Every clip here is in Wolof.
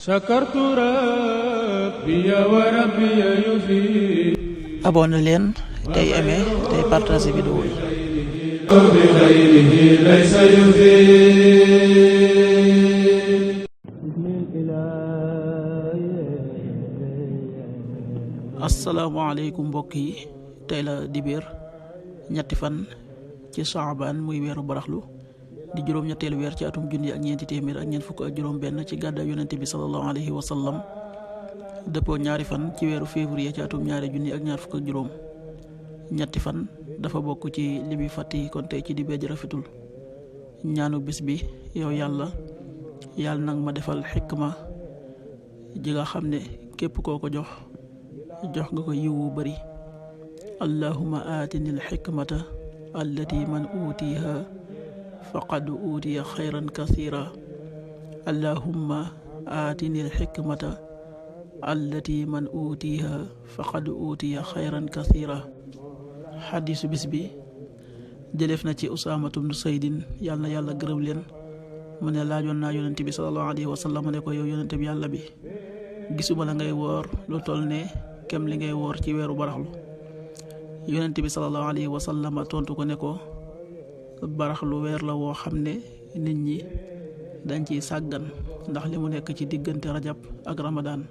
sakartu rabbi wa rabbi yufi. abonné leen tey aimé tey partagé vidéo yi. bi xayrihi laysa yufi. asalaamaaleykum mbokk yi, tey la dibéer ñetti fan ci Saabaan muy weeru baraxlu di juróom-ñetteelu weer ci atum junni ak ñeenti téeméer ak ñeent fukk ak juróom benn ci gàddaay yonente bi sallallahu alayhi wa sallam, dëppoo ñaari fan ci weeru février ci atum ñaari junni ak ñaar fukk ak juróom. ñetti fan dafa bokk ci li muy fàtti, kon tey ci dibéer ji rafetul. ñaanu bis bi: yow yàlla nag ma defal xikma ji nga xam ne képp koo ko jox nga ko yiwu bari. allahumma aatini alxikmata allati man uutiha faqad uutiya xayran kasira. allahumma aatini alxikmata allati man uutiha faqad uutiya xayran kasira. xadiisu bis bi jëleef na ci usaamatu bnu saydin, yàlla na yàlla gërëm leen. mu ne laajoon naa yonente bi sallallahu alayhi wa sallam ne ko, yow yonente bi yàlla bi, gisuma la ngay woor lu toll ne kem li ngay woor ci weeru baraxlu. yonente bi sallallahu alayhi wa sallam tontu ko ne ko, baraxlu weer la woo xam ne nit ñi dañ ciy sàggan ndax li mu nekk ci diggante rajab ak ramadaan,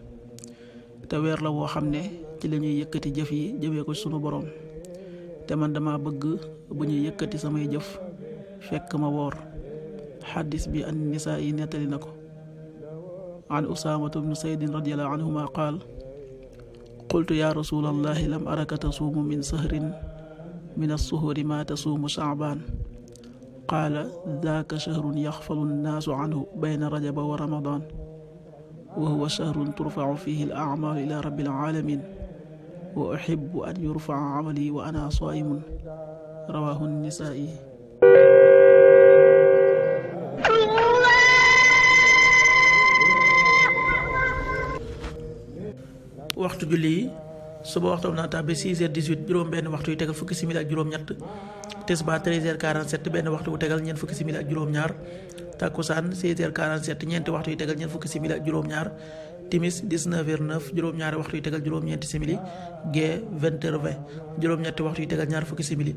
te weer la woo xam ne ci la ñuy yëkkati jëf yi jëmee ko sunu borom. te man dama bëgg bu ñuy yëkkati samay jëf fekk ma woor. xaddis bi an nisaa yi nettali na ko. an usaamatu bnu saydin radiallahu anhuma qaal: qultu ya rasulallahi lam araka tasuumu min sahrin min assuhuri ma tasuumu shaabaan. qaala daaka shahrun yaxfalu nnaasu anhu bayna rajaba wa ramadaan, wa huwa shahrun turfacu fihi al acmaalu ila rabbil caalamiin, wa uhibbu an yurfaca camali wa ana saa'imun. rawaahu nisaa'i. waxtu julli yi: suba waxtu na tàbbi 6h18 juróom benn waxtu yu tegal fukki simili ak juróom-ñett. tisbaar 13h47 benn waxtu bu tegal ñeent fukki simili ak juróom-ñaar. takkusaan 16h47 ñeenti waxtu yu tegal ñeent fukki simili ak juróom-ñaar. timis 19h09 juróom-ñaari waxtu yu tegal juróom-ñeenti simili. gee 20h20 juróom-ñetti waxtu yu tegal ñaar fukki simili.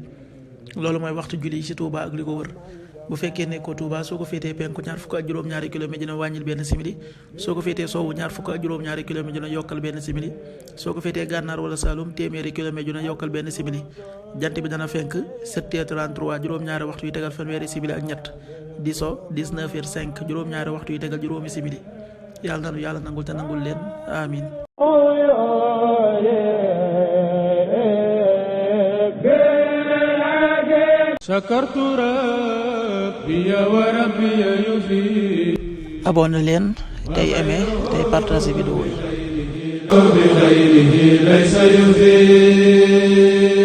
loolu mooy waxtu julli yi ci Touba ak li ko wër. bu fekkee nekkoo Touba, soo ko féetee penku ñaar fukk ak juróom-ñaari kilomètre dina wàññil benn simili. soo ko féetee sowwu ñaar fukk ak juróom-ñaari kilomètre dina yokkal benn simili. soo ko féetee gànnaar wala Saloum téeméeri kilomètre dina yokkal benn simili. jant bi dana fenk 7h33 juróom-ñaari waxtu yu tegal fanweeri simili ak ñett. di so 19h05 juróom-ñaari waxtu yu tegal juróomi simili. yàlla nanu yàlla nangul te nangul leen, amin. sakartu rabbi wa rabbi yufi. abonné leen tey aimé tey partagé vidéo yi. bi xayrihi laysa yufi.